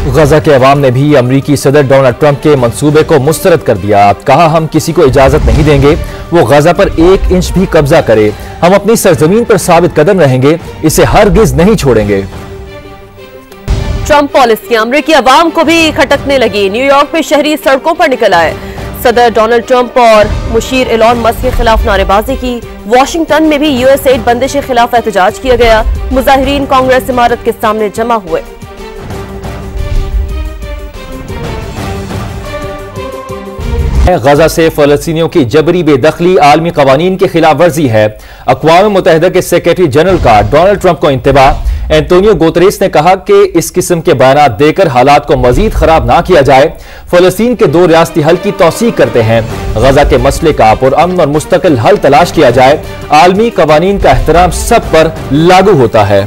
गजा के अवाम ने भी अमरीकी सदर डोनाल्ड ट्रंप के मंसूबे को मुस्तरद कर दिया। कहा, हम किसी को इजाजत नहीं देंगे वो गजा पर 1 इंच भी कब्जा करे। हम अपनी सरजमीन पर साबित कदम रहेंगे, इसे हरगिज नहीं छोड़ेंगे। ट्रंप पॉलिसी अमरीकी अवाम को भी खटकने लगी। न्यूयॉर्क में शहरी सड़कों पर निकल आए। सदर डोनाल्ड ट्रंप और मुशीर एलॉन मस्क के खिलाफ नारेबाजी की। वॉशिंगटन में भी यूएसएड बंदिश के खिलाफ एहतजाज किया गया। मुजाहिरीन कांग्रेस इमारत के सामने जमा हुए। गजा से फलस्तीनियों की जबरी बेदखली आलमी कवानीन की खिलाफ वर्जी है। अक़वाम मुत्तहिदा के सेक्रेटरी जनरल का डोनाल्ड ट्रंप को इंतबाह। एंटोनियो गुतेरेस ने कहा कि इस किस्म के बयान देकर हालात को मजीद खराब ना किया जाए। फलस्तीन के 2 रियासती हल की तौसीक करते हैं। गजा के मसले का पुरअमन और मुस्तकिल हल तलाश किया जाए। आलमी कवानीन का एहतराम सब पर लागू होता है।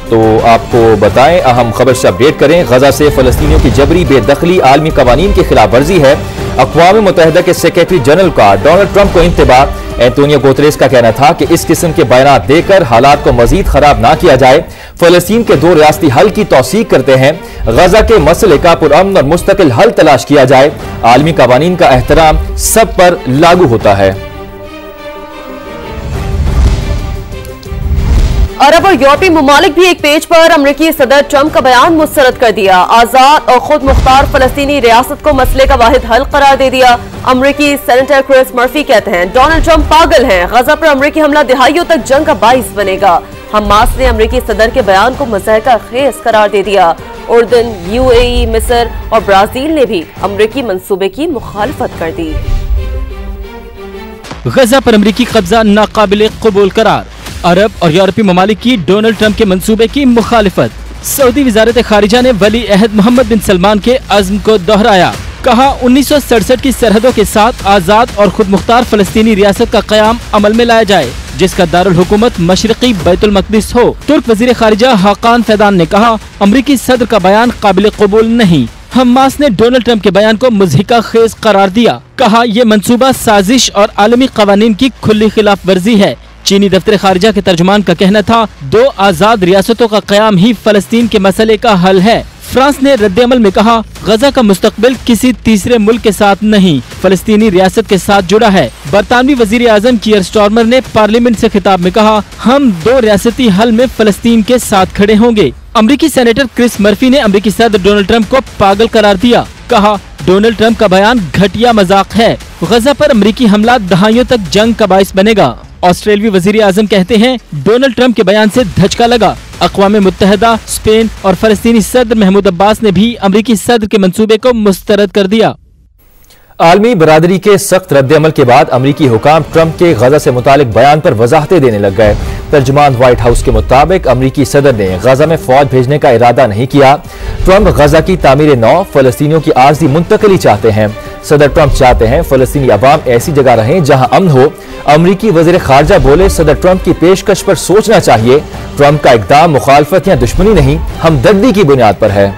तो आपको बताएं, अहम खबर से अपडेट करें। गजा से फलस्तीनियों की जबरी बेदखली आलमी कवानीन की खिलाफ वर्जी है। अक़वाम मुत्तहिदा के सेक्रेटरी जनरल का डोनाल्ड ट्रंप को इंतबाह। एंटोनियो गुतेरेस का कहना था कि इस किस्म के बयान देकर हालात को मजीद खराब ना किया जाए। फलस्तीन के 2 रियासती हल की तौसीक करते हैं। गजा के मसले का पुरअमन और मुस्तकिल हल तलाश किया जाए। आलमी कवानीन का एहतराम सब पर लागू होता है। अरब और यूरोपीय ममालिक भी एक पेज पर अमरीकी सदर ट्रंप का बयान मुस्तरद कर दिया। आजाद और खुद मुख्तार फलस्तीनी रियासत को मसले का वाहिद हल करार दे दिया। अमरीकी सेनेटर क्रिस मर्फी कहते हैं, डोनाल्ड ट्रंप पागल हैं। गजा पर अमरीकी हमला दिहाइयों तक जंग का बाइस बनेगा। हमास ने अमरीकी सदर के बयान को मज़ाहिका खेज करार दे दिया। उर्दन, यूएई, मिस्र और ब्राजील ने भी अमरीकी मंसूबे की मुखालफत कर दी। गजा पर अमरीकी कब्जा नाकाबिल कबूल करार। अरब और यूरोपीय ममालिक की डोनाल्ड ट्रंप के मंसूबे की मुखालिफत। सऊदी वजारत खारिजा ने वली अहद मोहम्मद बिन सलमान के अज़्म को दोहराया। कहा, 1967 की सरहदों के साथ आज़ाद और खुद मुख्तार फलस्तीनी रियासत का क़याम अमल में लाया जाए, जिसका दारुल हुकूमत मशरिकी बैतुल मक़दिस हो। तुर्क वज़ीर ख़ारिजा हाकान फैदान ने कहा, अमरीकी सदर का बयान काबिल कबूल नहीं। हमास ने डोनाल्ड ट्रंप के बयान को मुज़हिका खेज करार दिया। कहा, यह मंसूबा साजिश और आलमी कवानीन की खुली खिलाफ वर्जी है। चीनी दफ्तर खारिजा के तर्जुमान का कहना था, 2 आज़ाद रियासतों का क़याम ही फलस्तीन के मसले का हल है। फ्रांस ने रद्द-ए-अमल में कहा, गजा का मुस्तकबिल किसी तीसरे मुल्क के साथ नहीं, फलस्तीनी रियासत के साथ जुड़ा है। बरतानवी वजीर आजम कीयर स्टारमर ने पार्लियामेंट से खिताब में कहा, हम 2 रियासती हल में फलस्तीन के साथ खड़े होंगे। अमरीकी सेनेटर क्रिस मर्फी ने अमरीकी सदर डोनाल्ड ट्रंप को पागल करार दिया। कहा, डोनाल्ड ट्रंप का बयान घटिया मजाक है। गजा पर अमरीकी हमला दहाइयों तक जंग का बाइस बनेगा। ऑस्ट्रेलियाई वजीर आजम कहते हैं, डोनाल्ड ट्रंप के बयान से धचका लगा। अक़वाम मुत्तहिदा, स्पेन और फलस्तीनी सदर महमूद अब्बास ने भी अमरीकी सदर के मंसूबे को मुस्तरद कर दिया। आलमी बरादरी के सख्त रद्द-ए-अमल के बाद अमरीकी हुकाम ट्रंप के गजा से मुतालिक बयान पर वजाहतें देने लग गए। तर्जुमान व्हाइट हाउस के मुताबिक अमरीकी सदर ने गजा में फौज भेजने का इरादा नहीं किया। ट्रंप गजा की तामीर नौ फलस्तीनियों की आर्जी मुंतकली चाहते हैं। सदर ट्रंप चाहते हैं फलस्तीनी अवाम ऐसी जगह रहें जहां अमन हो। अमरीकी वजीर खारजा बोले, सदर ट्रंप की पेशकश पर सोचना चाहिए। ट्रंप का इकदाम मुखालफत या दुश्मनी नहीं, हमदर्दी की बुनियाद पर है।